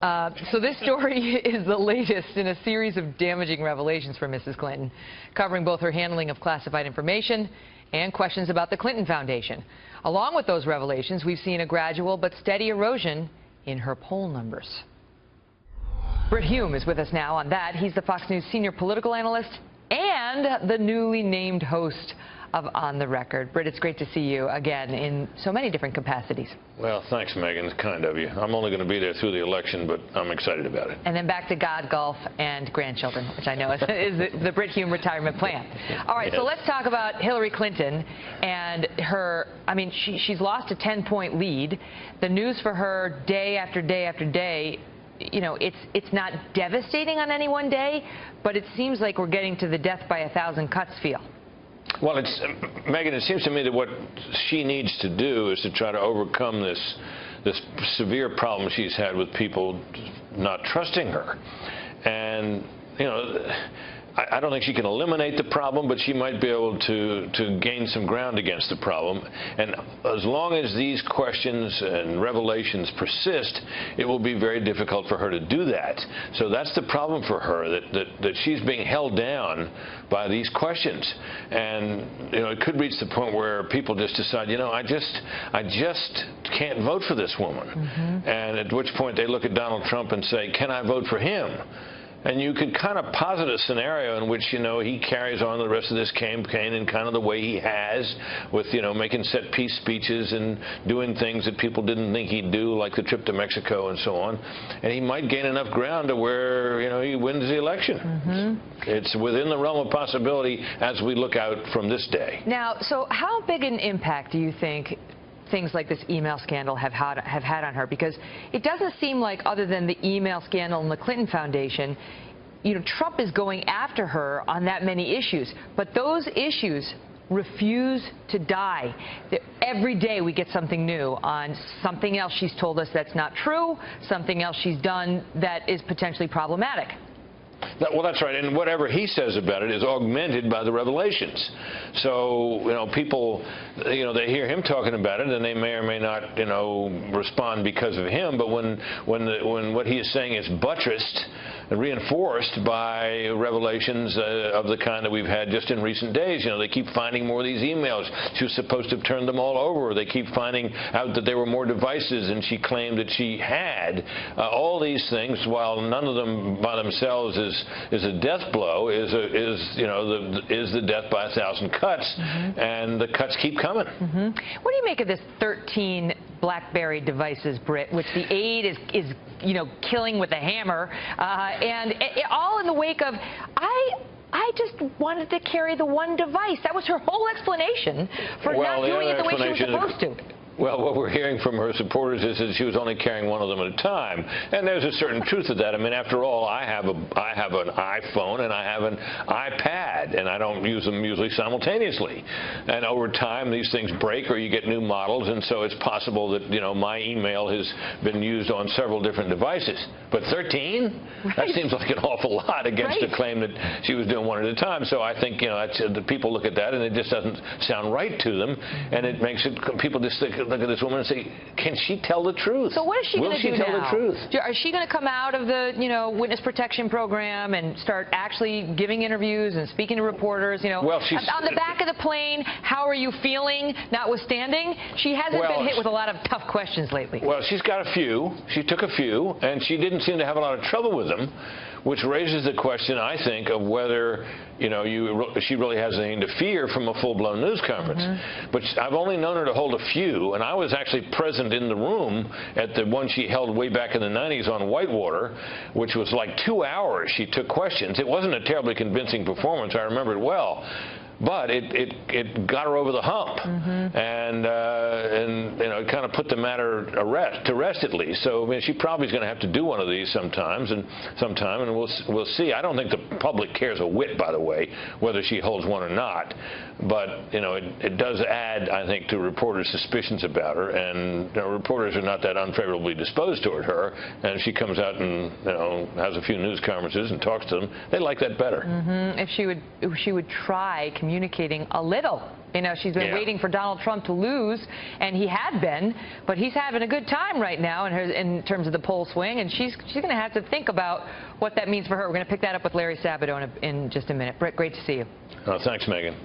So this story is the latest in a series of damaging revelations from Mrs. Clinton, covering both her handling of classified information and questions about the Clinton Foundation. Along with those revelations, we've seen a gradual but steady erosion in her poll numbers. Brit Hume is with us now on that. He's the Fox News senior political analyst and the newly named host of On the Record. Brit, it's great to see you again in so many different capacities. Well, thanks, Megan. It's kind of you. I'm only going to be there through the election, but I'm excited about it. And then back to God, golf, and grandchildren, which I know is the Brit Hume retirement plan. All right, yes. So let's talk about Hillary Clinton and her. I mean, she's lost a 10-point lead. The news for her day after day after day, you know, it's not devastating on any one day, but it seems like we're getting to the death by a thousand cuts feel. Well, Megan, it seems to me that what she needs to do is to try to overcome this severe problem she's had with people not trusting her. And, you know, I don't think she can eliminate the problem, but she might be able to gain some ground against the problem. And as long as these questions and revelations persist, it will be very difficult for her to do that. So that's the problem for her, that she's being held down by these questions. And, you know, it could reach the point where people just decide, you know, I just can't vote for this woman. Mm-hmm. And at which point they look at Donald Trump and say, can I vote for him? And you could kind of posit a scenario in which, you know, he carries on the rest of this campaign in kind of the way he has, with, you know, making set piece speeches and doing things that people didn't think he'd do, like the trip to Mexico and so on. And he might gain enough ground to where, you know, he wins the election. Mm-hmm. It's within the realm of possibility as we look out from this day. Now, so how big an impact do you think things like this email scandal have had on her? Because it doesn't seem like, other than the email scandal and the Clinton Foundation, you know, Trump is going after her on that many issues. But those issues refuse to die. Every day we get something new on something else she's told us that's not true, something else she's done that is potentially problematic. Well, that's right, and whatever he says about it is augmented by the revelations. So, you know, people, you know, they hear him talking about it, and they may or may not, you know, respond because of him. But when what he is saying is buttressed and reinforced by revelations of the kind that we've had just in recent days, you know, they keep finding more of these emails. She was supposed to have turned them all over. They keep finding out that there were more devices than she claimed that she had. All these things, while none of them by themselves is a death blow, is the death by a thousand cuts. Mm-hmm. And the cuts keep coming. Mm-hmm. What do you make of this 13 BlackBerry devices, Brit, which the aide is you know, killing with a hammer, and all in the wake of, I just wanted to carry the one device. That was her whole explanation for not doing it the way she was supposed to. Well, what we're hearing from her supporters is that she was only carrying one of them at a time, and there's a certain truth to that. I mean, after all, I have an iPhone and I have an iPad, and I don't use them usually simultaneously. And over time, these things break, or you get new models, and so it's possible that, you know, my email has been used on several different devices. But 13? Right. That seems like an awful lot against the claim that she was doing one at a time. So I think, you know, the people look at that, and it just doesn't sound right to them, and it makes it, people just think, look at this woman and say, can she tell the truth? So what is she going to do now? Will she tell the truth? Is she going to come out of the, you know, witness protection program and start actually giving interviews and speaking to reporters? You know, well, on the back of the plane, how are you feeling? Notwithstanding, she hasn't been hit with a lot of tough questions lately. Well, she's got a few. She took a few, and she didn't seem to have a lot of trouble with them, which raises the question, I think, of whether, you know, she really has anything to fear from a full-blown news conference. Mm-hmm. But I've only known her to hold a few, and I was actually present in the room at the one she held way back in the 90s on Whitewater, which was like 2 hours she took questions. It wasn't a terribly convincing performance. I remember it well. But it got her over the hump, mm-hmm. and you know, it kind of put the matter to rest at least. So I mean, she probably is going to have to do one of these sometime, and we'll see. I don't think the public cares a whit, by the way, whether she holds one or not. But you know, it does add, I think, to reporters' suspicions about her, and you know, reporters are not that unfavorably disposed toward her. And if she comes out and, you know, has a few news conferences and talks to them, they like that better. Mm-hmm. If she would try communicating a little. You know, she's been waiting for Donald Trump to lose, and he had been, but he's having a good time right now in terms of the poll swing, and she's going to have to think about what that means for her. We're going to pick that up with Larry Sabato in just a minute. Brit, great to see you. Thanks, Megan.